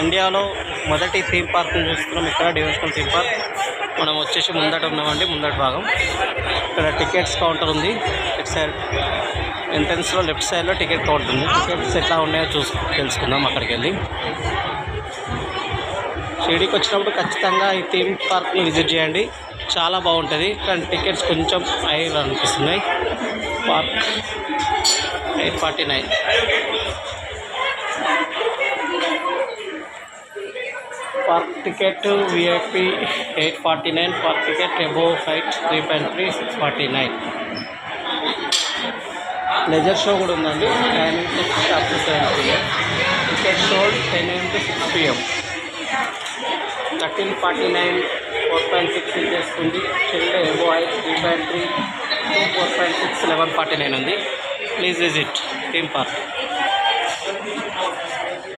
ఇండియాలో మొదటి థీమ్ పార్క్ని చూస్తున్నాం. ఇక్కడ డివోషనల్ థీమ్ పార్క్. మనం వచ్చేసి ముందట ఉన్నామండి, ముందటి భాగం. ఇక్కడ టికెట్స్ కౌంటర్ ఉంది. ఇటు సైడ్ ఎంట్రన్స్లో లెఫ్ట్ సైడ్లో టికెట్ కౌంటర్ ఉంది. టికెట్స్ ఎట్లా ఉన్నాయో తెలుసుకుందాం అక్కడికి వెళ్ళి. షిరిడీకి వచ్చినప్పుడు ఖచ్చితంగా ఈ థీమ్ పార్క్ని విజిట్ చేయండి, చాలా బాగుంటుంది. కానీ టికెట్స్ కొంచెం హై అనిపిస్తున్నాయి. Park 849. Park ticket VIP 849. Park ticket above height 3.3 649. Laser show కూడా ఉందండి. Timing 6 up to 7 PM. Ticket sold 10 AM to 6 PM. 1349 4.6 inches ఉంది. చిల్డ్ అబోవ్ హైట్ 3.3 to 4.6 1149 ఉంది. Please visit theme park.